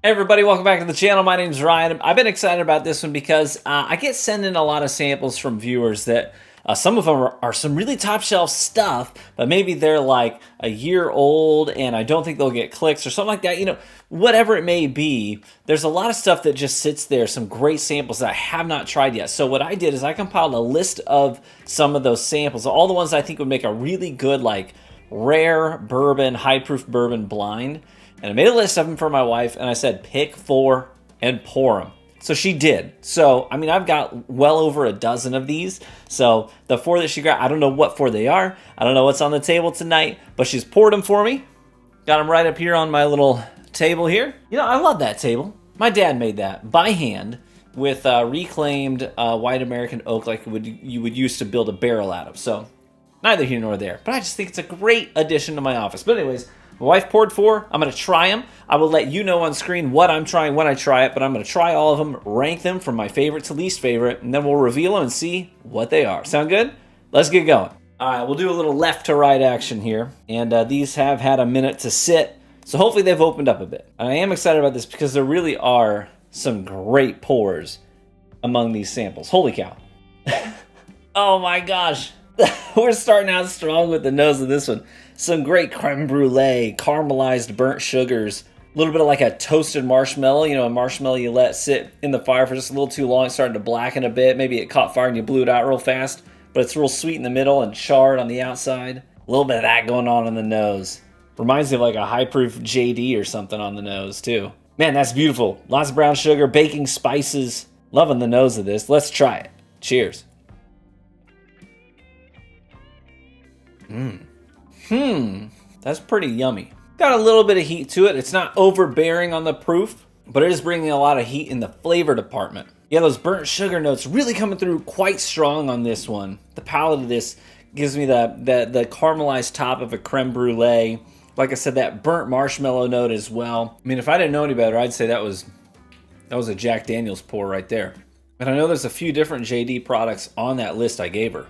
Hey everybody, welcome back to the channel. My name's Ryan. I've been excited about this one because I get sent in a lot of samples from viewers that some of them are some really top shelf stuff, but maybe they're like a year old and I don't think they'll get clicks or something like that. You know, whatever it may be, there's a lot of stuff that just sits there, some great samples that I have not tried yet. So what I did is I compiled a list of some of those samples, all the ones I think would make a really good like rare bourbon, high proof bourbon blind. And I made a list of them for my wife, and I said, pick 4 and pour them. So she did. So, I mean, I've got well over a dozen of these. So the 4 that she got, I don't know what 4 they are. I don't know what's on the table tonight, but she's poured them for me. Got them right up here on my little table here. You know, I love that table. My dad made that by hand with reclaimed white American oak like you would use to build a barrel out of. So neither here nor there. But I just think it's a great addition to my office. But anyways, my wife poured 4. I'm going to try them. I will let you know on screen what I'm trying when I try it, but I'm going to try all of them, rank them from my favorite to least favorite, and then we'll reveal them and see what they are. Sound good? Let's get going. All right, we'll do a little left to right action here, and these have had a minute to sit, so hopefully they've opened up a bit. And I am excited about this because there really are some great pours among these samples. Holy cow. Oh my gosh. We're starting out strong with the nose of this one. Some great creme brulee, caramelized burnt sugars, a little bit of like a toasted marshmallow. You know, a marshmallow you let sit in the fire for just a little too long, it's starting to blacken a bit. Maybe it caught fire and you blew it out real fast, but it's real sweet in the middle and charred on the outside. A little bit of that going on in the nose. Reminds me of like a high-proof JD or something on the nose too. Man, that's beautiful. Lots of brown sugar, baking spices. Loving the nose of this. Let's try it. Cheers. That's pretty yummy. Got a little bit of heat to it. It's not overbearing on the proof, but it is bringing a lot of heat in the flavor department. Yeah, those burnt sugar notes really coming through quite strong on this one. The palate of this gives me the caramelized top of a creme brulee. Like I said, that burnt marshmallow note as well. I mean, if I didn't know any better, I'd say that was a Jack Daniel's pour right there. And I know there's a few different JD products on that list I gave her.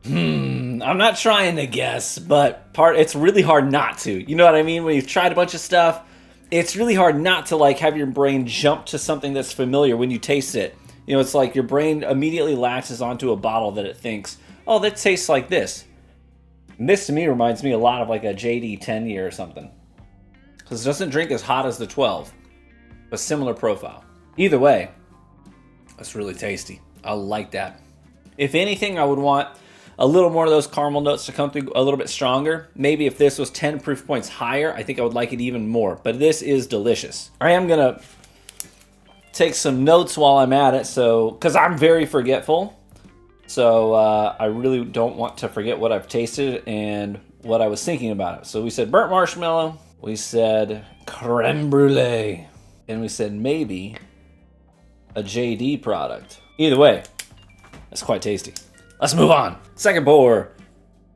I'm not trying to guess, but it's really hard not to. You know what I mean? When you've tried a bunch of stuff, it's really hard not to like have your brain jump to something that's familiar when you taste it. You know, it's like your brain immediately latches onto a bottle that it thinks, oh, that tastes like this. And this to me reminds me a lot of like a JD 10 year or something. Because it doesn't drink as hot as the 12, but similar profile. Either way, that's really tasty. I like that. If anything, I would want a little more of those caramel notes to come through a little bit stronger. Maybe if this was 10 proof points higher, I think I would like it even more. But this is delicious. I am going to take some notes while I'm at it, because I'm very forgetful. So I really don't want to forget what I've tasted and what I was thinking about it. So we said burnt marshmallow. We said creme brulee. And we said maybe a JD product. Either way, that's quite tasty. Let's move on. Second pour.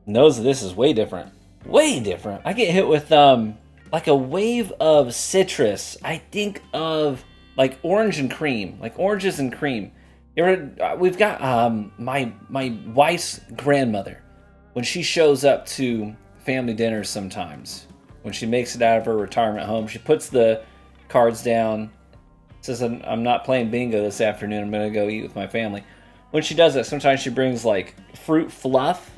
Nose of this is way different. Way different. I get hit with like a wave of citrus. I think of like orange and cream, like oranges and cream. We've got my wife's grandmother. When she shows up to family dinners sometimes, when she makes it out of her retirement home, she puts the cards down, says, I'm not playing bingo this afternoon. I'm going to go eat with my family. When she does that, sometimes she brings like fruit fluff,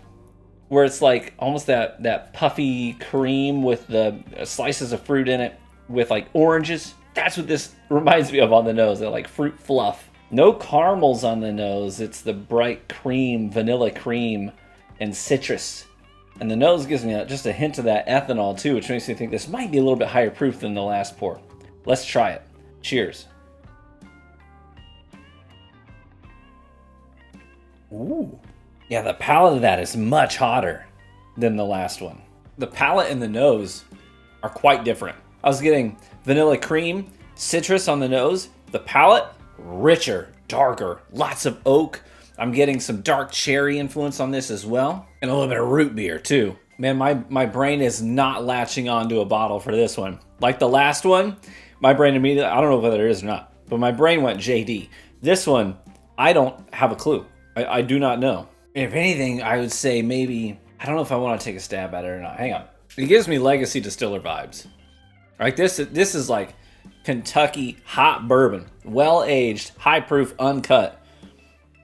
where it's like almost that puffy cream with the slices of fruit in it with like oranges. That's what this reminds me of on the nose, that like fruit fluff. No caramels on the nose. It's the bright cream, vanilla cream, and citrus. And the nose gives me just a hint of that ethanol too, which makes me think this might be a little bit higher proof than the last pour. Let's try it. Cheers. Ooh. Yeah, the palate of that is much hotter than the last one. The palate and the nose are quite different. I was getting vanilla cream, citrus on the nose. The palate, richer, darker, lots of oak. I'm getting some dark cherry influence on this as well. And a little bit of root beer too. Man, my brain is not latching onto a bottle for this one. Like the last one, my brain immediately, I don't know whether it is or not, but my brain went JD. This one, I don't have a clue. I do not know. If anything, I would say maybe, I don't know if I want to take a stab at it or not. Hang on. It gives me Legacy Distiller vibes. Right, this is like Kentucky hot bourbon, well aged, high proof, uncut.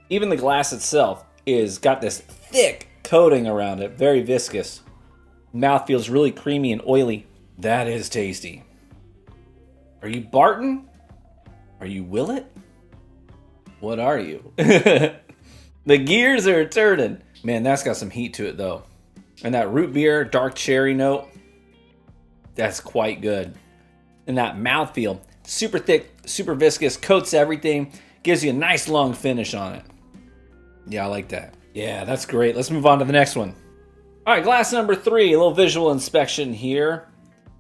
Even the glass itself is got this thick coating around it, very viscous. Mouth feels really creamy and oily. That is tasty. Are you Barton? Are you Willet? What are you? The gears are turning. Man, that's got some heat to it though. And that root beer, dark cherry note, that's quite good. And that mouthfeel, super thick, super viscous, coats everything, gives you a nice long finish on it. Yeah, I like that. Yeah, that's great. Let's move on to the next one. All right, glass number 3, a little visual inspection here.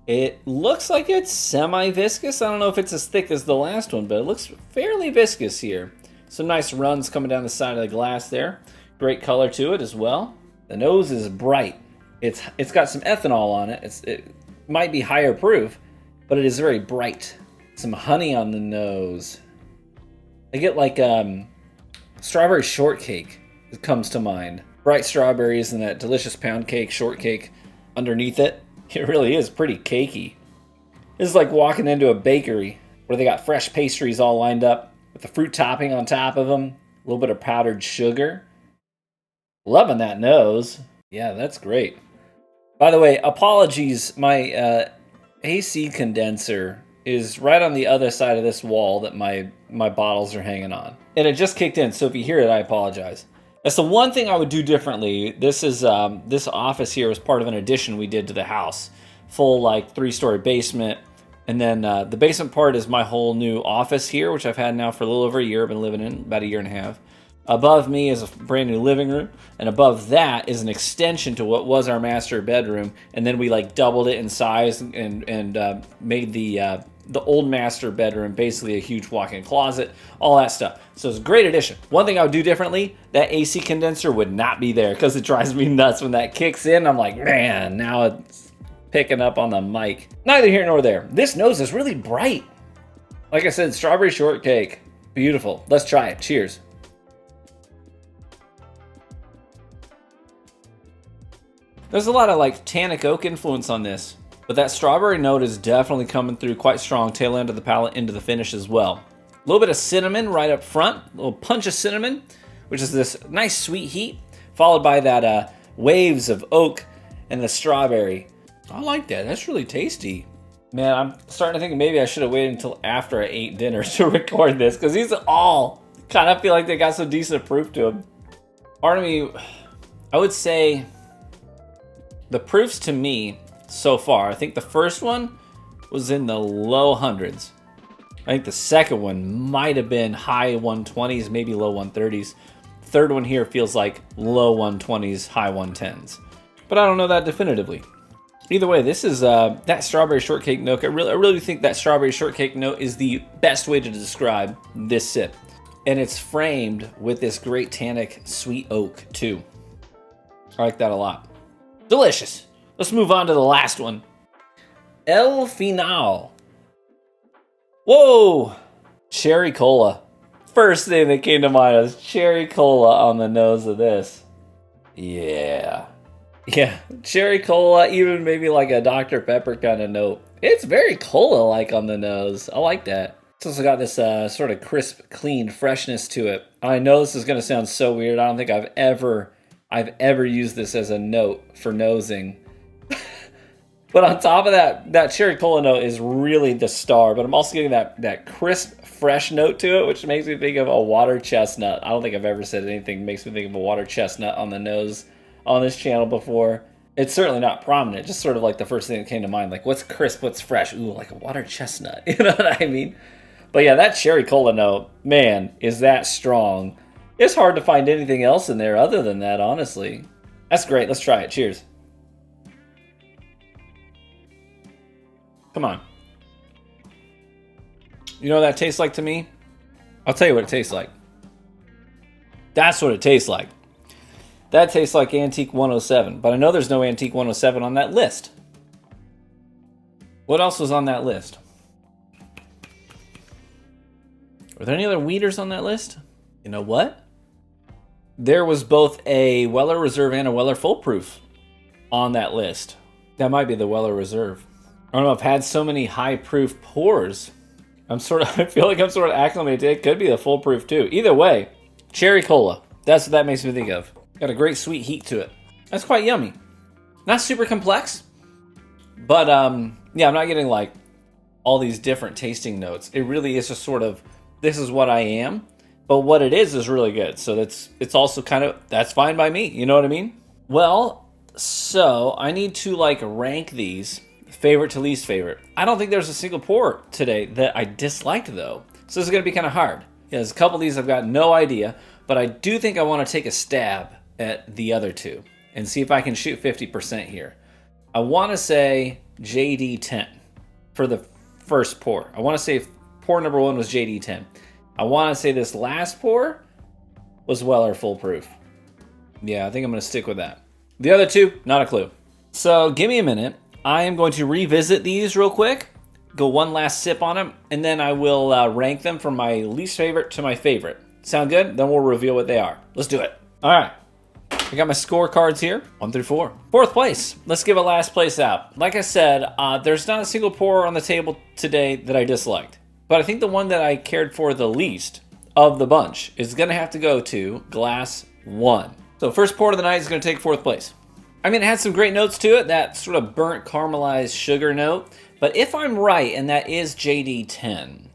It looks like it's semi-viscous. I don't know if it's as thick as the last one, but it looks fairly viscous here. Some nice runs coming down the side of the glass there. Great color to it as well. The nose is bright. It's got some ethanol on it. It might be higher proof, but it is very bright. Some honey on the nose. I get like strawberry shortcake. It comes to mind. Bright strawberries and that delicious pound cake, shortcake underneath it. It really is pretty cakey. This is like walking into a bakery where they got fresh pastries all lined up with the fruit topping on top of them. A little bit of powdered sugar. Loving that nose. Yeah, that's great. By the way, apologies. My AC condenser is right on the other side of this wall that my bottles are hanging on. And it just kicked in, so if you hear it, I apologize. That's the one thing I would do differently. This is this office here was part of an addition we did to the house. Full like 3-story basement. And then the basement part is my whole new office here, which I've had now for a little over a year. I've been living in about a year and a half. Above me is a brand new living room, and above that is an extension to what was our master bedroom. And then we like doubled it in size and made the old master bedroom basically a huge walk-in closet, all that stuff. So it's a great addition. One thing I would do differently, that AC condenser would not be there because it drives me nuts when that kicks in. I'm like, man, now it's picking up on the mic. Neither here nor there. This nose is really bright. Like I said, strawberry shortcake. Beautiful. Let's try it. Cheers. There's a lot of like tannic oak influence on this, but that strawberry note is definitely coming through quite strong, tail end of the palate into the finish as well. A little bit of cinnamon right up front, a little punch of cinnamon, which is this nice sweet heat, followed by that waves of oak and the strawberry. I like that. That's really tasty. Man, I'm starting to think maybe I should have waited until after I ate dinner to record this, because these all kind of feel like they got some decent proof to them. Part of me, I would say the proofs to me so far, I think the first one was in the low hundreds. I think the second one might have been high 120s, maybe low 130s. Third one here feels like low 120s, high 110s. But I don't know that definitively. Either way, this is that strawberry shortcake note. I really think that strawberry shortcake note is the best way to describe this sip. And it's framed with this great tannic sweet oak too. I like that a lot. Delicious. Let's move on to the last one. El Final. Whoa! Cherry cola. First thing that came to mind was cherry cola on the nose of this. Yeah. Yeah, cherry cola, even maybe like a Dr. Pepper kind of note. It's very cola-like on the nose. I like that. It's also got this sort of crisp, clean freshness to it. I know this is going to sound so weird. I don't think I've ever used this as a note for nosing. But on top of that cherry cola note is really the star. But I'm also getting that crisp, fresh note to it, which makes me think of a water chestnut. I don't think I've ever said anything that makes me think of a water chestnut on the nose on this channel before. It's certainly not prominent, just sort of like the first thing that came to mind. Like, what's crisp, what's fresh? Ooh, like a water chestnut. You know what I mean? But yeah, that cherry cola note, man, is that strong. It's hard to find anything else in there other than that, honestly. That's great. Let's try it. Cheers. Come on. You know what that tastes like to me? I'll tell you what it tastes like. That's what it tastes like. That tastes like Antique 107, but I know there's no Antique 107 on that list. What else was on that list? Were there any other Weeders on that list? You know what? There was both a Weller Reserve and a Weller Full Proof on that list. That might be the Weller Reserve. I don't know, I've had so many high proof pours. I feel like I'm sort of acclimated to it. It could be the full proof too. Either way, cherry cola. That's what that makes me think of. Got a great sweet heat to it. That's quite yummy. Not super complex, but yeah, I'm not getting like all these different tasting notes. It really is just sort of, this is what I am, but what it is really good. So it's also kind of, that's fine by me. You know what I mean? Well, so I need to like rank these favorite to least favorite. I don't think there's a single pour today that I disliked though. So this is going to be kind of hard. Yeah, there's a couple of these I've got no idea, but I do think I want to take a stab at the other two and see if I can shoot 50% here. I want to say JD10 for the first pour. I want to say pour number 1 was JD10. I want to say this last pour was Weller Full Proof. Yeah, I think I'm going to stick with that. The other two, not a clue. So give me a minute. I am going to revisit these real quick, go one last sip on them, and then I will rank them from my least favorite to my favorite. Sound good? Then we'll reveal what they are. Let's do it. All right. I got my scorecards here, 1 through 4. Fourth place. Let's give a last place out. Like I said, there's not a single pour on the table today that I disliked. But I think the one that I cared for the least of the bunch is going to have to go to glass 1. So first pour of the night is going to take 4th place. I mean, it had some great notes to it, that sort of burnt caramelized sugar note. But if I'm right, and that is JD10,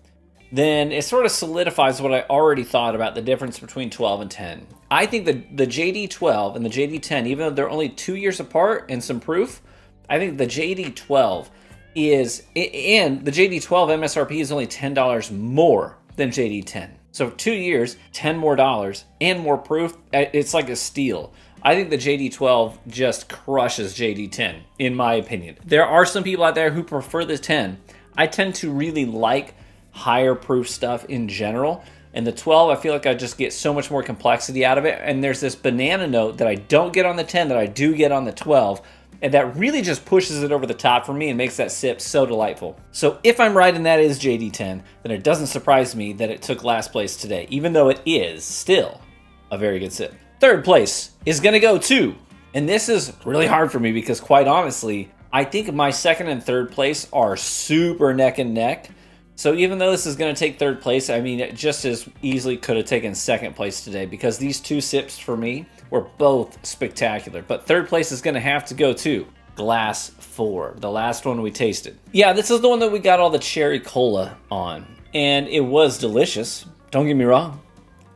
then it sort of solidifies what I already thought about the difference between 12 and 10. I think the JD12 and the JD10, even though they're only 2 years apart and some proof, I think the JD12 is, and the JD12 MSRP is only $10 more than JD10. So 2 years, $10 more, and more proof, it's like a steal. I think the JD12 just crushes JD10, in my opinion. There are some people out there who prefer the 10. I tend to really like higher proof stuff in general. And the 12, I feel like I just get so much more complexity out of it. And there's this banana note that I don't get on the 10 that I do get on the 12. And that really just pushes it over the top for me and makes that sip so delightful. So if I'm right and that is JD10, then it doesn't surprise me that it took last place today, even though it is still a very good sip. Third place is going to go to, and this is really hard for me because quite honestly, I think my second and third place are super neck and neck. So even though this is going to take third place, I mean, it just as easily could have taken second place today because these two sips for me were both spectacular. But third place is going to have to go to glass 4, the last one we tasted. Yeah, this is the one that we got all the cherry cola on, and it was delicious. Don't get me wrong.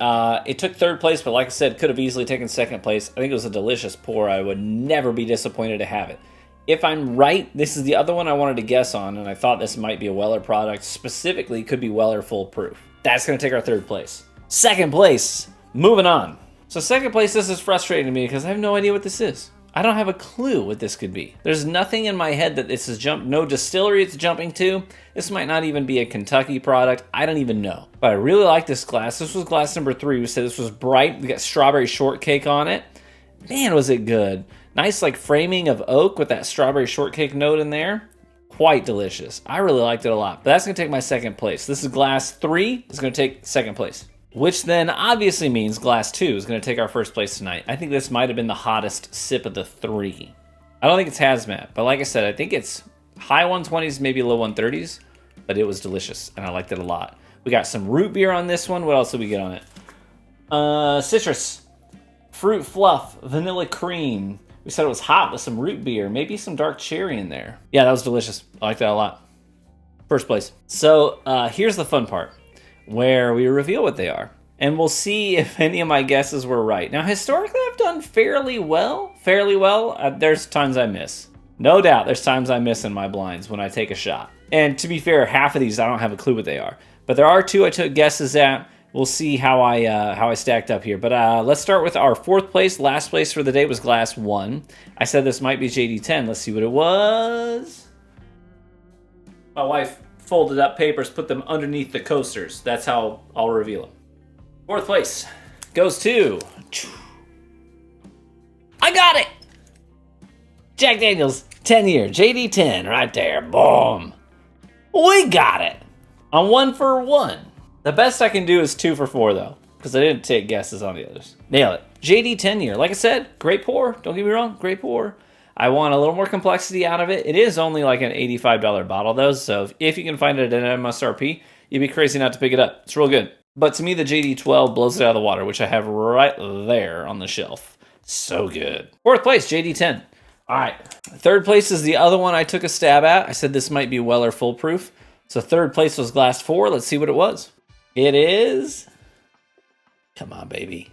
It took third place, but like I said, could have easily taken second place. I think it was a delicious pour. I would never be disappointed to have it. If I'm right, this is the other one I wanted to guess on, and I thought this might be a Weller product. Specifically, could be Weller Full Proof. That's going to take our third place. Second place, moving on. So second place, this is frustrating to me because I have no idea what this is. I don't have a clue what this could be. There's nothing in my head that this is no distillery it's jumping to. This might not even be a Kentucky product. I don't even know. But I really like this glass. This was glass number 3. We said this was bright. We got strawberry shortcake on it. Man, was it good. Nice like framing of oak with that strawberry shortcake note in there. Quite delicious. I really liked it a lot. But that's going to take my second place. This is glass 3. It's going to take second place. Which then obviously means glass 2 is going to take our first place tonight. I think this might have been the hottest sip of the 3. I don't think it's hazmat, but like I said, I think it's high 120s, maybe low 130s, but it was delicious, and I liked it a lot. We got some root beer on this one. What else did we get on it? Citrus, fruit fluff, vanilla cream. We said it was hot with some root beer, maybe some dark cherry in there. Yeah, that was delicious. I liked that a lot. First place. So here's the fun part, where we reveal what they are. And we'll see if any of my guesses were right. Now, historically, I've done fairly well. There's times I miss. No doubt there's times I miss in my blinds when I take a shot. And to be fair, half of these, I don't have a clue what they are. But there are 2 I took guesses at. We'll see how I stacked up here. But let's start with our 4th place. Last place for the day was glass 1. I said this might be JD10. Let's see what it was. My wife folded up papers, put them underneath the coasters. That's how I'll reveal them. 4th place goes to... I got it! Jack Daniel's 10-year JD10 right there. Boom. We got it. I'm 1 for 1. The best I can do is 2 for 4, though, because I didn't take guesses on the others. Nail it. JD 10-year. Like I said, great pour. Don't get me wrong, great pour. I want a little more complexity out of it. It is only like an $85 bottle though, so if you can find it at an MSRP, you'd be crazy not to pick it up. It's real good. But to me, the JD12 blows it out of the water, which I have right there on the shelf. So good. 4th place, JD10. All right. 3rd place is the other one I took a stab at. I said this might be Weller foolproof. So 3rd place was glass 4. Let's see what it was. It is... Come on, baby.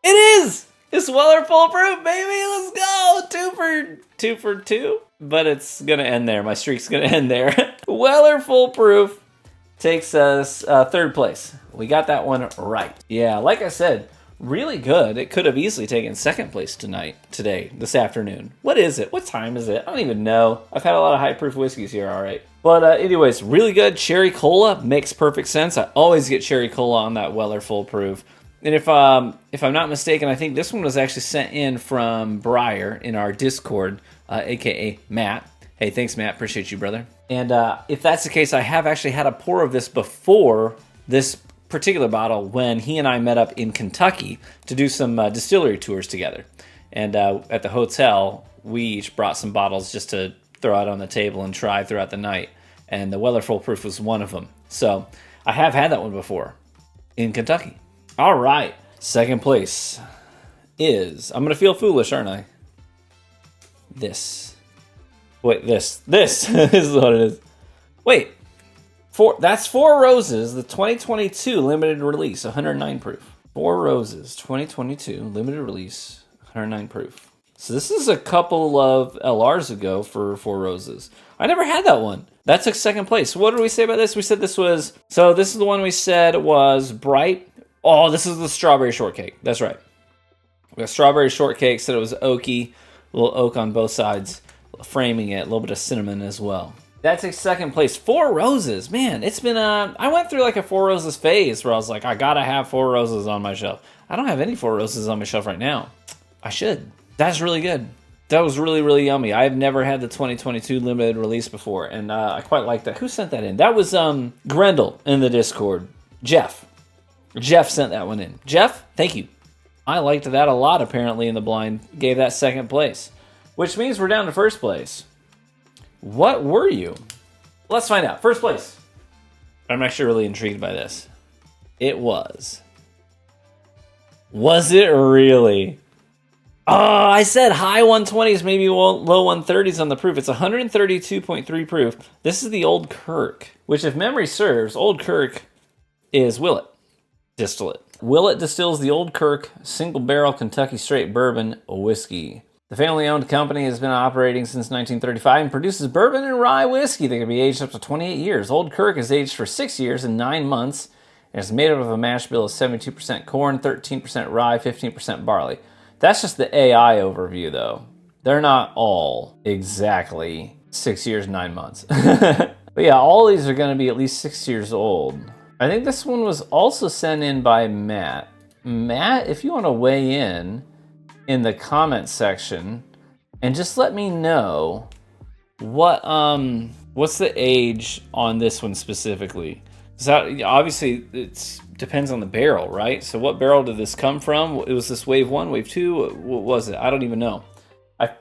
It is! It's Weller foolproof, baby. Let's go. 2 for 2. But it's going to end there. My streak's going to end there. Weller foolproof takes us 3rd place. We got that one right. Yeah, like I said, really good. It could have easily taken 2nd place this afternoon. What is it? What time is it? I don't even know. I've had a lot of high proof whiskeys here, all right. But anyways, really good. Cherry Cola makes perfect sense. I always get Cherry Cola on that Weller foolproof. And if I'm not mistaken, I think this one was actually sent in from Briar in our Discord, aka Matt. Hey, thanks, Matt. Appreciate you, brother. And if that's the case, I have actually had a pour of this before this particular bottle when he and I met up in Kentucky to do some distillery tours together. And at the hotel, we each brought some bottles just to throw out on the table and try throughout the night. And the Weller foolproof was one of them. So I have had that one before in Kentucky. All right. 2nd place is, I'm going to feel foolish, aren't I? This. Wait, this is what it is. Wait, that's Four Roses, the 2022 limited release, 109 proof. Four Roses, 2022 limited release, 109 proof. So this is a couple of LRs ago for Four Roses. I never had that one. That took 2nd place. What did we say about this? We said this was, so this is the one we said was bright. Oh, this is the strawberry shortcake. That's right. We got strawberry shortcake, said it was oaky, a little oak on both sides. Framing it, a little bit of cinnamon as well. That's a 2nd place. Four Roses, man. It's been I went through like a Four Roses phase where I was like, I gotta have Four Roses on my shelf. I don't have any Four Roses on my shelf right now. I should. That's really good. That was really, really yummy. I've never had the 2022 limited release before, and I quite like that. Who sent that in? That was Grendel in the Discord. Jeff sent that one in. Jeff, thank you. I liked that a lot. Apparently in the blind, gave that 2nd place. Which means we're down to 1st place. What were you? Let's find out. 1st place. I'm actually really intrigued by this. It was. Was it really? Oh, I said high 120s, maybe low 130s on the proof. It's 132.3 proof. This is the Old Kirk, which if memory serves, Old Kirk is Willet distillate. Willet distills the Old Kirk single barrel Kentucky straight bourbon whiskey. The family-owned company has been operating since 1935 and produces bourbon and rye whiskey that can be aged up to 28 years. Old Kirk is aged for 6 years and 9 months and is made up of a mash bill of 72% corn, 13% rye, 15% barley. That's just the AI overview, though. They're not all exactly 6 years, 9 months. But yeah, all these are going to be at least 6 years old. I think this one was also sent in by Matt. Matt, if you want to weigh in the comment section and just let me know what's the age on this one specifically. So obviously it depends on the barrel, right? So what barrel did this come from? It was this wave 1, wave 2? What was it? I don't even know.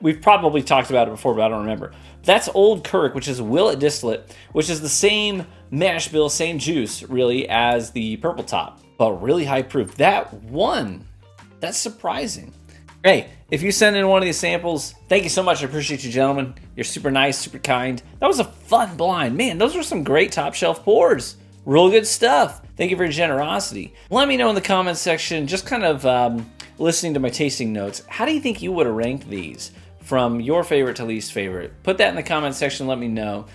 We've probably talked about it before, but I don't remember. That's Old Kirk, which is Willet distillate, which is the same mash bill, same juice really as the Purple Top, but really high proof. That one, that's surprising. Hey, if you send in one of these samples, thank you so much. I appreciate you, gentlemen. You're super nice, super kind. That was a fun blind. Man, those were some great top shelf pours. Real good stuff. Thank you for your generosity. Let me know in the comments section, just kind of listening to my tasting notes, how do you think you would have ranked these from your favorite to least favorite? Put that in the comment section. Let me know.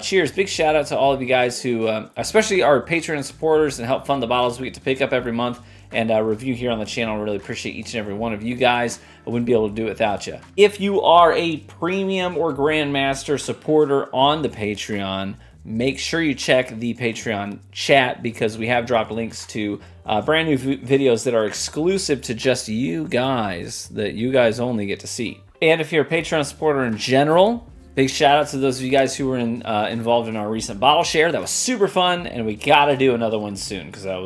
Cheers. Big shout out to all of you guys who, especially our Patreon supporters and help fund the bottles we get to pick up every month and review here on the channel. I really appreciate each and every one of you guys. I wouldn't be able to do it without you. If you are a premium or Grandmaster supporter on the Patreon, make sure you check the Patreon chat because we have dropped links to brand new videos that are exclusive to just you guys, that you guys only get to see. And if you're a Patreon supporter in general, big shout out to those of you guys who were involved in our recent bottle share. That was super fun, and we got to do another one soon because that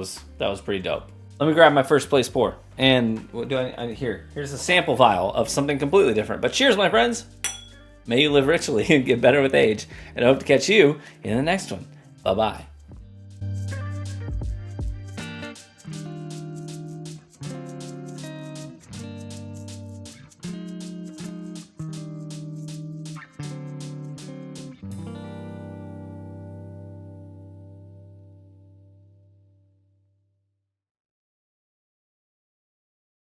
was pretty dope. Let me grab my first place pour. And what do here's a sample vial of something completely different. But cheers, my friends. May you live richly and get better with age. And I hope to catch you in the next one. Bye-bye.